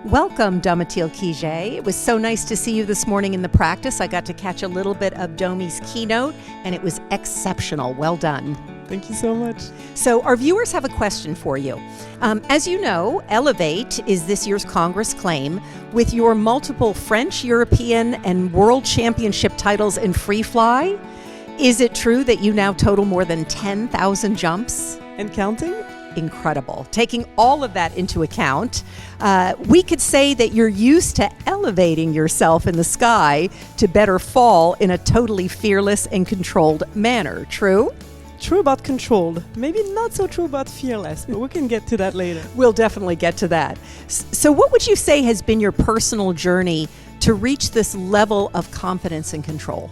Welcome, Domitille Kiger. It was so nice to see you this morning in the practice. I got to catch a little bit of Domi's keynote, and it was exceptional. Well done. Thank you so much. So our viewers have a question for you. As you know, Elevate is this year's Congress claim. With your multiple French, European, and World Championship titles in free fly, is it true that you now total more than 10,000 jumps? And counting? Incredible. Taking all of that into account, we could say that you're used to elevating yourself in the sky to better fall in a totally fearless and controlled manner. True? True about controlled. Maybe not so true about fearless, but we can get to that later. We'll definitely get to that. So what would you say has been your personal journey to reach this level of confidence and control?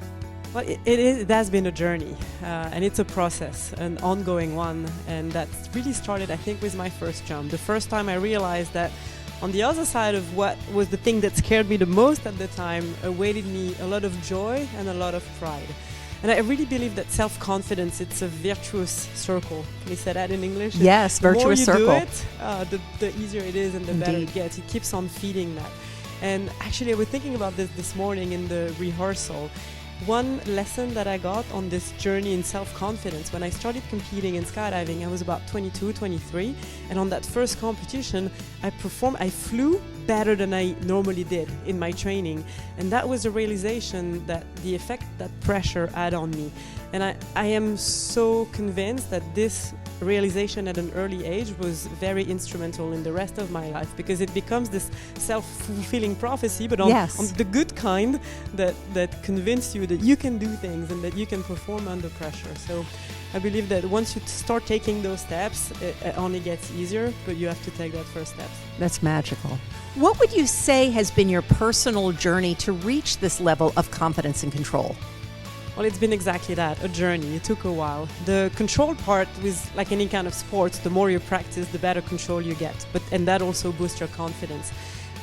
Well, it has been a journey, and it's a process, an ongoing one, and that really started, I think, with my first jump. The first time I realized that on the other side of what was the thing that scared me the most at the time awaited me a lot of joy and a lot of pride. And I really believe that self-confidence, it's a virtuous circle. Can you say that in English? Yes, virtuous circle. The more you do it, the easier it is and the better it gets. It keeps on feeding that. And actually, I was thinking about this morning in the rehearsal. One lesson that I got on this journey in self-confidence, when I started competing in skydiving, I was about 22, 23, and on that first competition, I flew better than I normally did in my training, and that was a realization that the effect that pressure had on me. And I am so convinced that this realization at an early age was very instrumental in the rest of my life, because it becomes this self-fulfilling prophecy, but on the good kind that convinces you that you can do things and that you can perform under pressure. So I believe that once you start taking those steps, it only gets easier, but you have to take that first step. That's magical. What would you say has been your personal journey to reach this level of confidence and control? Well, it's been exactly that, a journey. It took a while. The control part was like any kind of sports. The more you practice, the better control you get. And that also boosts your confidence.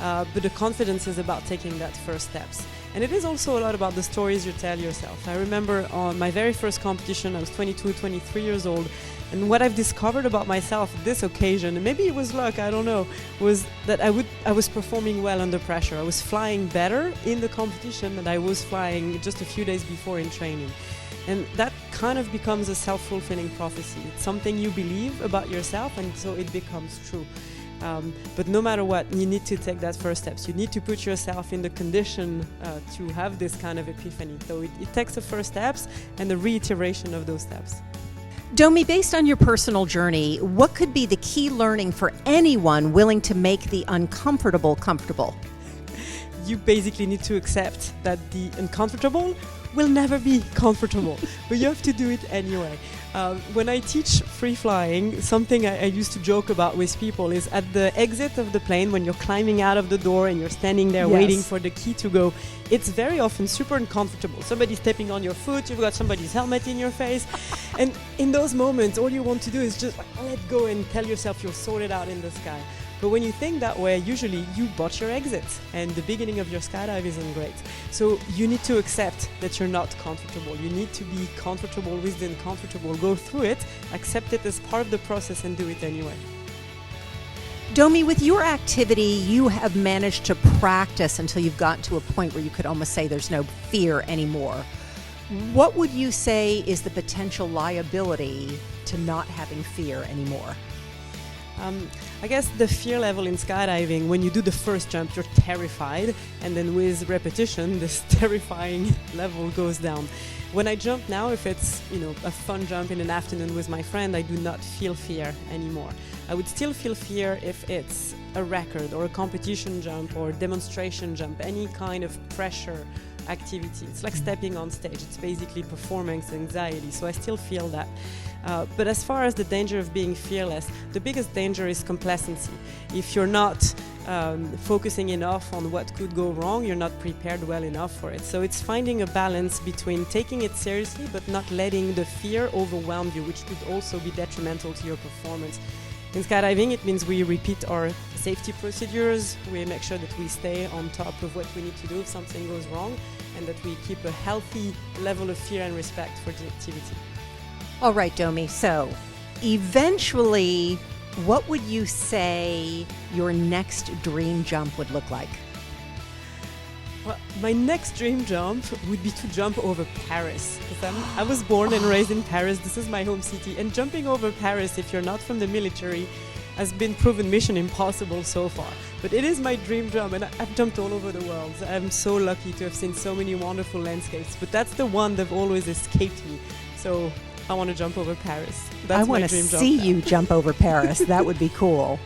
But the confidence is about taking that first steps. And it is also a lot about the stories you tell yourself. I remember on my very first competition, I was 22, 23 years old. And what I've discovered about myself at this occasion, and maybe it was luck, I don't know, was that I was performing well under pressure. I was flying better in the competition than I was flying just a few days before in training. And that kind of becomes a self-fulfilling prophecy. It's something you believe about yourself, and so it becomes true. But no matter what, you need to take that first steps. You need to put yourself in the condition to have this kind of epiphany. So it takes the first steps and the reiteration of those steps. Domi, based on your personal journey, what could be the key learning for anyone willing to make the uncomfortable comfortable? You basically need to accept that the uncomfortable will never be comfortable, but you have to do it anyway. When I teach free flying, something I used to joke about with people is at the exit of the plane, when you're climbing out of the door and you're standing there waiting for the key to go, it's very often super uncomfortable. Somebody's stepping on your foot, you've got somebody's helmet in your face. And in those moments, all you want to do is just let go and tell yourself you'll sort it out in the sky. But when you think that way, usually you botch your exit and the beginning of your skydive isn't great. So you need to accept that you're not comfortable. You need to be comfortable with the uncomfortable. Go through it, accept it as part of the process and do it anyway. Domi, with your activity, you have managed to practice until you've gotten to a point where you could almost say there's no fear anymore. What would you say is the potential liability to not having fear anymore? I guess the fear level in skydiving, when you do the first jump, you're terrified, and then with repetition, this terrifying level goes down. When I jump now, if it's a fun jump in an afternoon with my friend, I do not feel fear anymore. I would still feel fear if it's a record or a competition jump or demonstration jump, any kind of pressure activity. It's like stepping on stage. It's basically performance anxiety, so I still feel that. But as far as the danger of being fearless, the biggest danger is complacency. If you're not focusing enough on what could go wrong, you're not prepared well enough for it. So it's finding a balance between taking it seriously but not letting the fear overwhelm you, which could also be detrimental to your performance. In skydiving, it means we repeat our safety procedures, we make sure that we stay on top of what we need to do if something goes wrong, and that we keep a healthy level of fear and respect for the activity. All right, Domi, so eventually what would you say your next dream jump would look like? Well, my next dream jump would be to jump over Paris. Because I was born and raised in Paris. This is my home city. And jumping over Paris, if you're not from the military, has been proven mission impossible so far. But it is my dream jump, and I've jumped all over the world. I'm so lucky to have seen so many wonderful landscapes. But that's the one that always escaped me. So I want to jump over Paris. That's I want to see you jump over Paris. That would be cool.